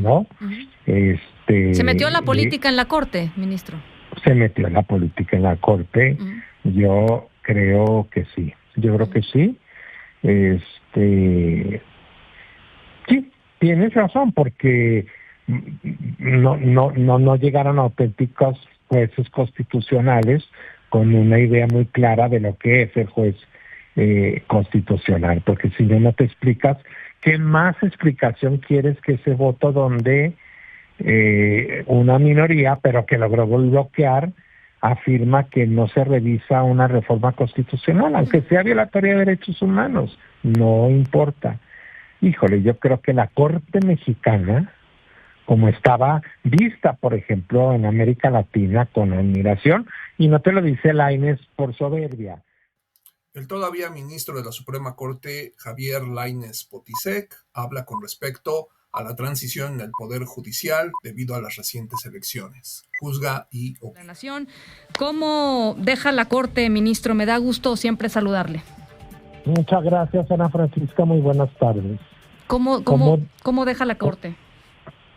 ¿no? ¿Se metió la política en la Corte, ministro? Se metió la política en la Corte. Yo creo que sí. Yo creo que sí. Sí, tienes razón, porque no llegaron auténticos jueces constitucionales con una idea muy clara de lo que es el juez constitucional, porque si no te explicas, ¿qué más explicación quieres que ese voto donde una minoría, pero que logró bloquear, afirma que no se revisa una reforma constitucional, aunque sea violatoria de derechos humanos? No importa. Híjole, yo creo que la Corte mexicana, como estaba vista, por ejemplo, en América Latina con admiración, y no te lo dice Lainez por soberbia. El todavía ministro de la Suprema Corte, Javier Lainez Potisek, habla con respecto a la transición en el Poder Judicial debido a las recientes elecciones. Juzga y opina. La Nación, ¿cómo deja la Corte, ministro? Me da gusto siempre saludarle. Muchas gracias, Ana Francisca. Muy buenas tardes. ¿Cómo deja la Corte?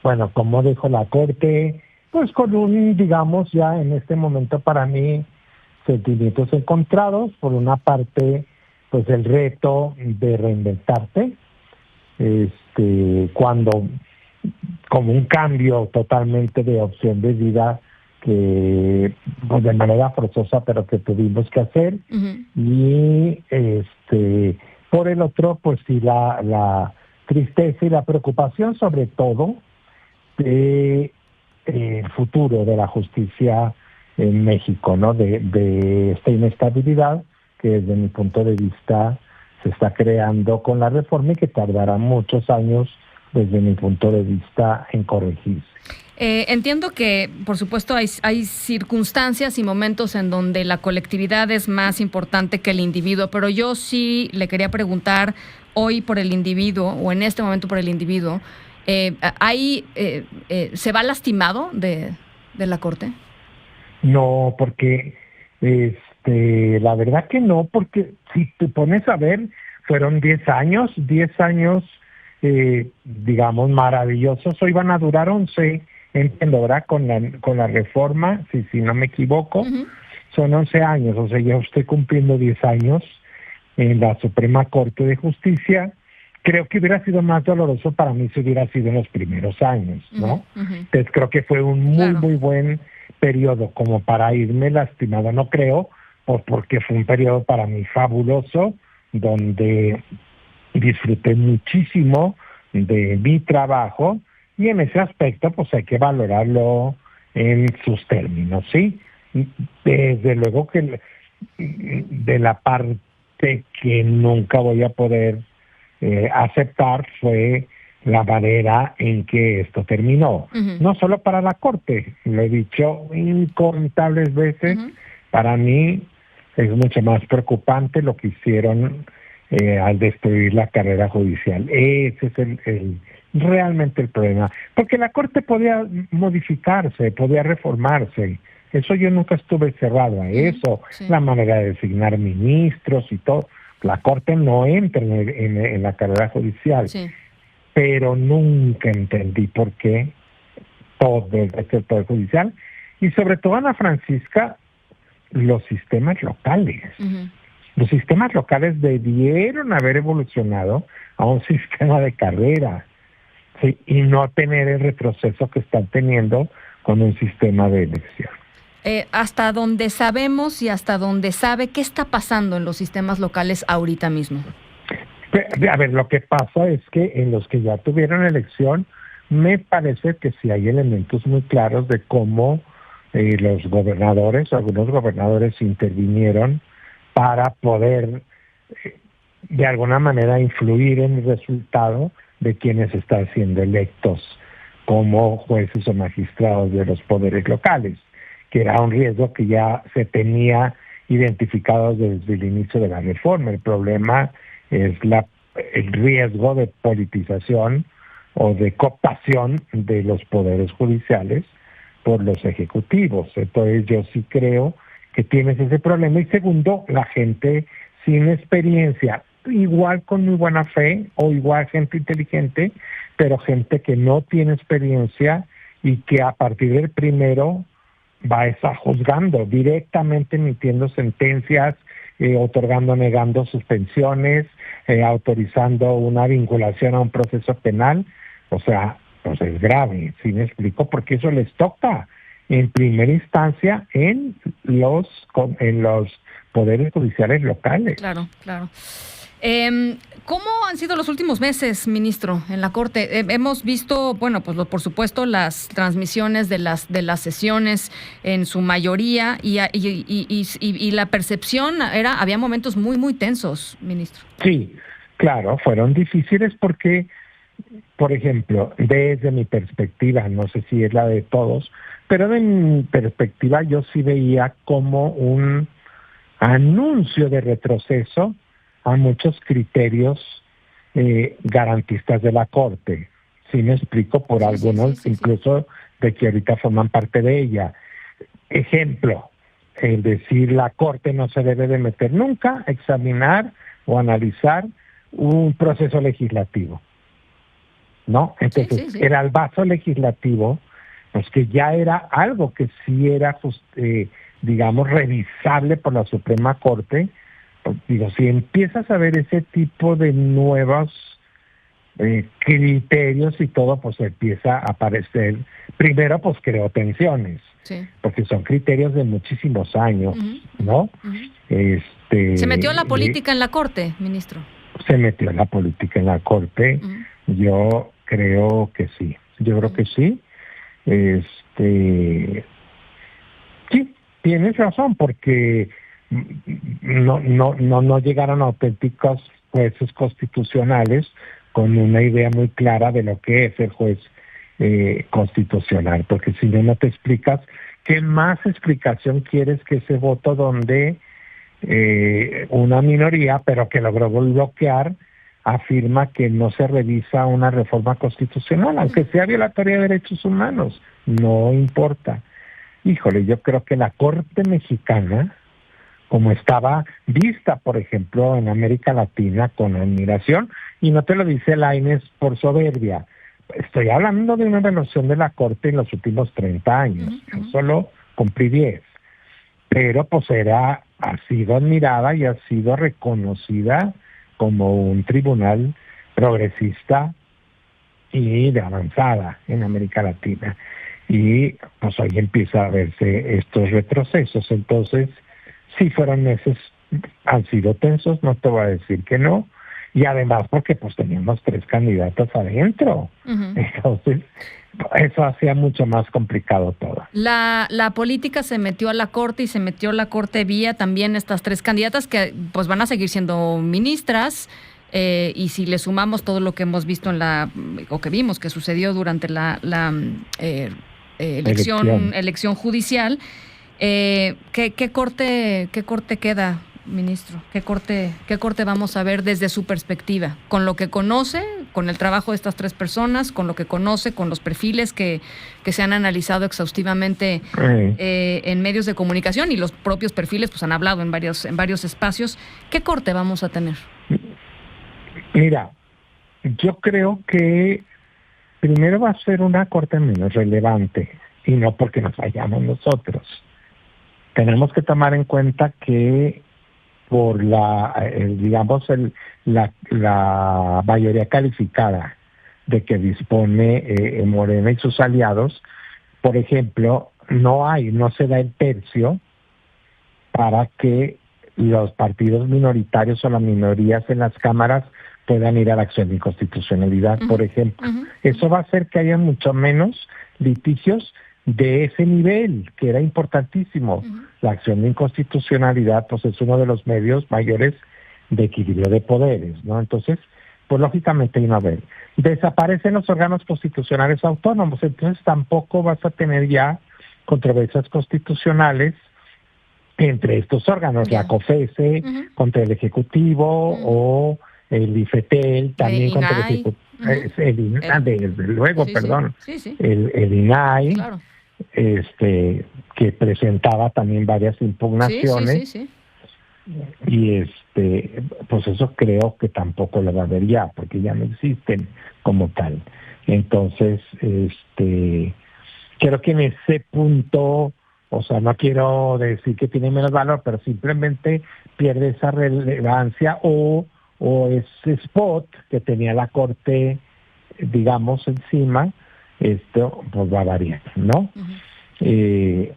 Bueno, ¿cómo dejó la Corte? Pues con un, digamos, ya en este momento para mí, sentimientos encontrados. Por una parte, pues el reto de reinventarte, cuando como un cambio totalmente de opción de vida que pues, de manera forzosa, pero que tuvimos que hacer. Y por el otro, pues sí, la tristeza y la preocupación, sobre todo de el futuro de la justicia en México, ¿no? De esta inestabilidad que desde mi punto de vista se está creando con la reforma y que tardará muchos años desde mi punto de vista en corregirse. Entiendo que, por supuesto, hay circunstancias y momentos en donde la colectividad es más importante que el individuo, pero yo sí le quería preguntar hoy por el individuo, o en este momento por el individuo, ¿se va lastimado de la Corte? No, porque la verdad que no, porque si te pones a ver, fueron 10 años, digamos, maravillosos. Hoy van a durar 11, entiendo, ¿verdad? Con la reforma, si no me equivoco, son 11 años, o sea, ya estoy cumpliendo 10 años en la Suprema Corte de Justicia. Creo que hubiera sido más doloroso para mí si hubiera sido en los primeros años, ¿no? Entonces creo que fue un muy buen periodo como para irme lastimado. No creo, porque fue un periodo para mí fabuloso, donde disfruté muchísimo de mi trabajo, y en ese aspecto pues hay que valorarlo en sus términos, ¿sí? Desde luego que de la parte que nunca voy a poder aceptar fue la manera en que esto terminó. No solo para la Corte, lo he dicho incontables veces, para mí es mucho más preocupante lo que hicieron al destruir la carrera judicial. Ese es realmente el problema. Porque la Corte podía modificarse, podía reformarse. Eso yo nunca estuve cerrado a eso. La manera de designar ministros y todo. La Corte no entra en la carrera judicial. Pero nunca entendí por qué todo el resto del Poder Judicial. Y sobre todo, Ana Francisca, los sistemas locales. Los sistemas locales debieron haber evolucionado a un sistema de carrera, ¿sí? Y no tener el retroceso que están teniendo con un sistema de elección. Hasta donde sabemos y hasta donde sabe, ¿qué está pasando en los sistemas locales ahorita mismo? A ver, lo que pasa es que en los que ya tuvieron elección, me parece que sí hay elementos muy claros de cómo algunos gobernadores intervinieron para poder de alguna manera influir en el resultado de quienes están siendo electos como jueces o magistrados de los poderes locales, que era un riesgo que ya se tenía identificado desde el inicio de la reforma. El problema es el riesgo de politización o de cooptación de los poderes judiciales por los ejecutivos. Entonces yo sí creo que tienes ese problema. Y segundo, la gente sin experiencia, igual con muy buena fe o igual gente inteligente, pero gente que no tiene experiencia y que a partir del primero va a estar juzgando, directamente emitiendo sentencias, otorgando, negando suspensiones, autorizando una vinculación a un proceso penal. O sea, pues es grave, ¿sí me explico? Porque eso les toca en primera instancia en los poderes judiciales locales. Claro, claro. ¿Cómo han sido los últimos meses, ministro, en la Corte? Hemos visto, bueno, pues por supuesto, las transmisiones de las sesiones en su mayoría y la percepción había momentos muy, muy tensos, ministro. Sí, claro, fueron difíciles porque, por ejemplo, desde mi perspectiva, no sé si es la de todos, pero de mi perspectiva yo sí veía como un anuncio de retroceso a muchos criterios garantistas de la Corte. Sí me explico, por algunos, incluso de que ahorita forman parte de ella. Ejemplo, es decir, la Corte no se debe de meter nunca a examinar o analizar un proceso legislativo, ¿no? Entonces, era el vaso legislativo, pues que ya era algo que sí era, digamos, revisable por la Suprema Corte. Digo, si empiezas a ver ese tipo de nuevos criterios y todo, pues empieza a aparecer. Primero, pues creó tensiones, porque son criterios de muchísimos años, ¿no? ¿Se metió la política en la Corte, ministro? Se metió la política en la Corte. Yo creo que sí. Yo creo que sí. Sí, tienes razón, porque no llegaron auténticos jueces constitucionales con una idea muy clara de lo que es el juez constitucional, porque si no te explicas, ¿qué más explicación quieres que ese voto donde una minoría, pero que logró bloquear, afirma que no se revisa una reforma constitucional, aunque sea violatoria de derechos humanos? No importa. Híjole, yo creo que la Corte mexicana, como estaba vista, por ejemplo, en América Latina con admiración, y no te lo dice Lainez por soberbia, estoy hablando de una evaluación de la Corte en los últimos 30 años, yo solo cumplí 10, pero pues ha sido admirada y ha sido reconocida como un tribunal progresista y de avanzada en América Latina. Y pues hoy empieza a verse estos retrocesos. Entonces, sí fueron meses, han sido tensos, no te voy a decir que no, y además porque pues teníamos 3 candidatos adentro. Entonces, eso hacía mucho más complicado todo. La política se metió a la Corte y se metió a la Corte vía también estas 3 candidatas que pues van a seguir siendo ministras. Y si le sumamos todo lo que hemos visto o que vimos que sucedió durante la elección judicial, ¿qué corte queda, ministro? ¿Qué corte vamos a ver desde su perspectiva? Con lo que conoce, con el trabajo de estas 3 personas, con lo que conoce, con los perfiles que se han analizado exhaustivamente en medios de comunicación, y los propios perfiles pues han hablado en varios espacios. ¿Qué corte vamos a tener? Mira, yo creo que primero va a ser una corte menos relevante, y no porque nos vayamos nosotros. Tenemos que tomar en cuenta que por la mayoría calificada de que dispone Morena y sus aliados, por ejemplo, no se da el tercio para que los partidos minoritarios o las minorías en las cámaras puedan ir a la acción de inconstitucionalidad, por ejemplo. Eso va a hacer que haya mucho menos litigios de ese nivel, que era importantísimo. La acción de inconstitucionalidad pues es uno de los medios mayores de equilibrio de poderes, ¿no? Entonces, pues lógicamente no haber. Desaparecen los órganos constitucionales autónomos, entonces tampoco vas a tener ya controversias constitucionales entre estos órganos, la COFESE contra el Ejecutivo o el IFETEL también contra el Ejecutivo, el INAI, desde luego, el INAI, claro, que presentaba también varias impugnaciones, y pues eso creo que tampoco lo va a haber ya, porque ya no existen como tal. Entonces, creo que en ese punto, o sea, no quiero decir que tiene menos valor, pero simplemente pierde esa relevancia o ese spot que tenía la Corte, digamos, encima, esto pues va a variar, ¿no? Uh-huh.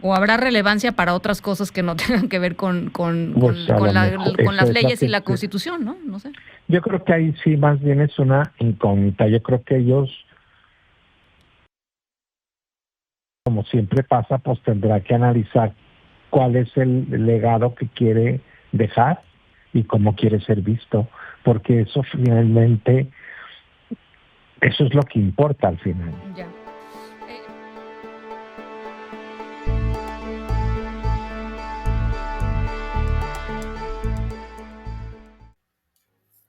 O habrá relevancia para otras cosas que no tengan que ver con las leyes y la Constitución, ¿no? No sé. Yo creo que ahí sí más bien es una incógnita. Yo creo que ellos, como siempre pasa, pues tendrá que analizar cuál es el legado que quiere dejar y cómo quiere ser visto, porque eso finalmente, eso es lo que importa al final. Ya.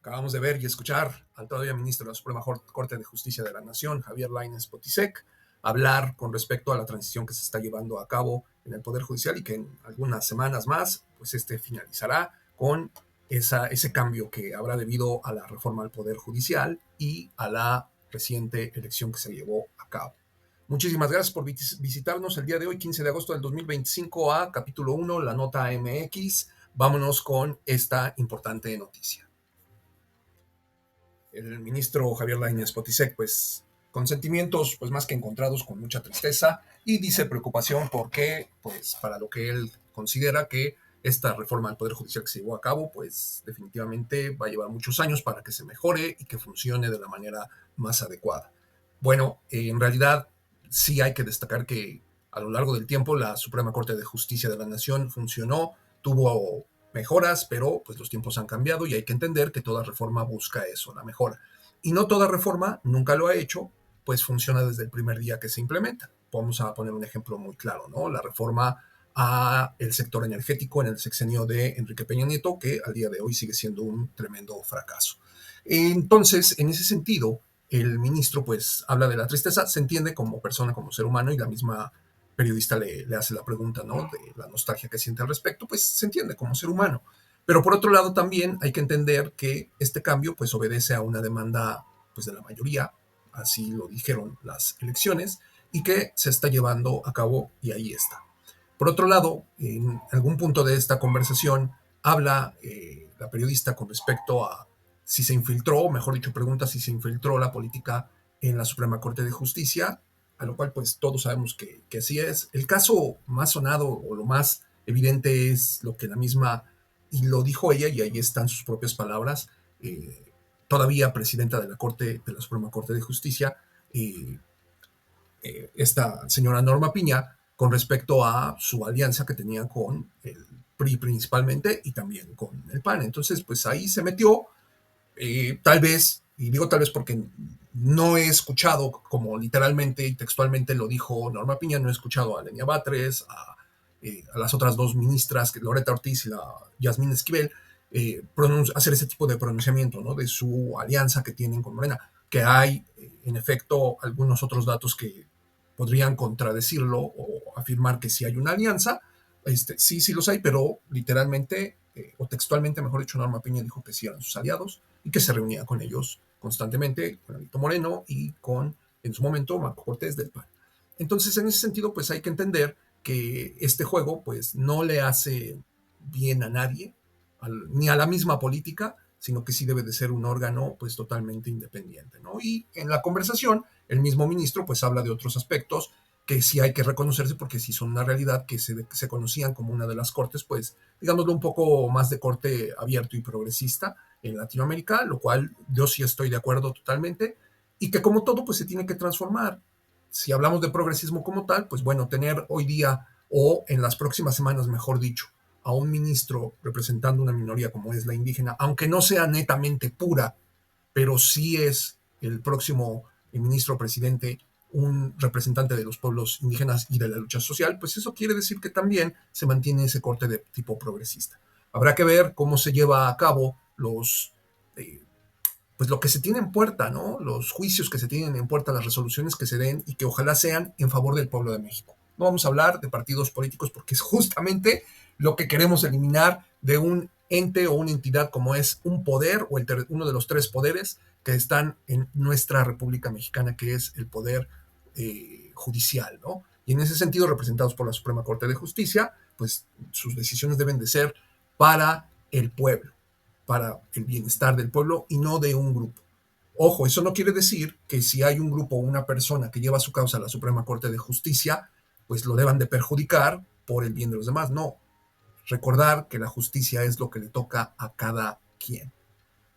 Acabamos de ver y escuchar al todavía ministro de la Suprema Corte de Justicia de la Nación, Javier Lainez Potisek, hablar con respecto a la transición que se está llevando a cabo en el Poder Judicial y que en algunas semanas más, pues finalizará con ese cambio que habrá debido a la reforma al Poder Judicial y a la reciente elección que se llevó a cabo. Muchísimas gracias por visitarnos el día de hoy, 15 de agosto del 2025, a capítulo 1, la nota MX. Vámonos con esta importante noticia. El ministro Javier Lainez Potisek, pues con sentimientos pues más que encontrados, con mucha tristeza, y dice preocupación porque, pues para lo que él considera que esta reforma al Poder Judicial que se llevó a cabo, pues definitivamente va a llevar muchos años para que se mejore y que funcione de la manera más adecuada. Bueno, en realidad sí hay que destacar que a lo largo del tiempo la Suprema Corte de Justicia de la Nación funcionó, tuvo mejoras, pero pues los tiempos han cambiado y hay que entender que toda reforma busca eso, la mejora. Y no toda reforma, nunca lo ha hecho, pues funciona desde el primer día que se implementa. Vamos a poner un ejemplo muy claro, ¿no? La reforma a el sector energético en el sexenio de Enrique Peña Nieto, que al día de hoy sigue siendo un tremendo fracaso. Entonces, en ese sentido, el ministro pues habla de la tristeza, se entiende como persona, como ser humano, y la misma periodista le hace la pregunta, ¿no? De la nostalgia que siente al respecto, pues se entiende como ser humano. Pero por otro lado también hay que entender que este cambio pues obedece a una demanda pues de la mayoría, así lo dijeron las elecciones, y que se está llevando a cabo y ahí está. Por otro lado, en algún punto de esta conversación habla la periodista con respecto a si se infiltró, o mejor dicho, pregunta si se infiltró la política en la Suprema Corte de Justicia, a lo cual pues todos sabemos que así es. El caso más sonado o lo más evidente es lo que la misma, y lo dijo ella, y ahí están sus propias palabras, todavía presidenta de la Corte, de la Suprema Corte de Justicia, esta señora Norma Piña, con respecto a su alianza que tenía con el PRI principalmente y también con el PAN. Entonces, pues ahí se metió, tal vez, y digo tal vez porque no he escuchado como literalmente y textualmente lo dijo Norma Piña, no he escuchado a Lenia Batres, a las otras dos ministras, Loreta Ortiz y la Yasmín Esquivel, hacer ese tipo de pronunciamiento, ¿no? De su alianza que tienen con Morena, que hay, en efecto, algunos otros datos que podrían contradecirlo o afirmar que sí hay una alianza. Sí los hay, pero literalmente, o textualmente, mejor dicho, Norma Piña dijo que sí eran sus aliados y que se reunía con ellos constantemente, con Alito Moreno y con, en su momento, Marco Cortés del PAN. Entonces, en ese sentido, pues hay que entender que este juego, pues, no le hace bien a nadie, ni a la misma política, sino que sí debe de ser un órgano, pues, totalmente independiente, ¿no? Y en la conversación, el mismo ministro, pues, habla de otros aspectos que sí hay que reconocerse porque sí son una realidad, que se conocían como una de las cortes, pues, digámoslo, un poco más de corte abierto y progresista en Latinoamérica, lo cual yo sí estoy de acuerdo totalmente, y que como todo, pues se tiene que transformar. Si hablamos de progresismo como tal, pues bueno, tener hoy día, o en las próximas semanas, mejor dicho, a un ministro representando una minoría como es la indígena, aunque no sea netamente pura, pero sí es el próximo ministro presidente un representante de los pueblos indígenas y de la lucha social, pues eso quiere decir que también se mantiene ese corte de tipo progresista. Habrá que ver cómo se lleva a cabo pues lo que se tiene en puerta, ¿no? Los juicios que se tienen en puerta, las resoluciones que se den y que ojalá sean en favor del pueblo de México. No vamos a hablar de partidos políticos porque es justamente lo que queremos eliminar de un ente o una entidad como es un poder o uno de los tres poderes que están en nuestra República Mexicana, que es el poder judicial, ¿no? Y en ese sentido, representados por la Suprema Corte de Justicia, pues sus decisiones deben de ser para el pueblo, para el bienestar del pueblo y no de un grupo. Ojo, eso no quiere decir que si hay un grupo o una persona que lleva su causa a la Suprema Corte de Justicia, pues lo deban de perjudicar por el bien de los demás. No. Recordar que la justicia es lo que le toca a cada quien.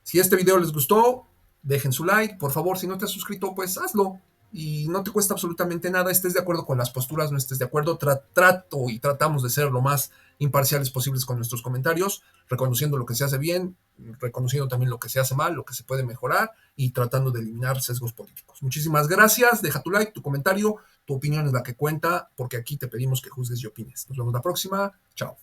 Si este video les gustó, dejen su like. Por favor, si no te has suscrito, pues hazlo. Y no te cuesta absolutamente nada. Estés de acuerdo con las posturas, no estés de acuerdo. Trato y tratamos de ser lo más imparciales posibles con nuestros comentarios, reconociendo lo que se hace bien, reconociendo también lo que se hace mal, lo que se puede mejorar y tratando de eliminar sesgos políticos. Muchísimas gracias. Deja tu like, tu comentario. Tu opinión es la que cuenta, porque aquí te pedimos que juzgues y opines. Nos vemos la próxima. Chao.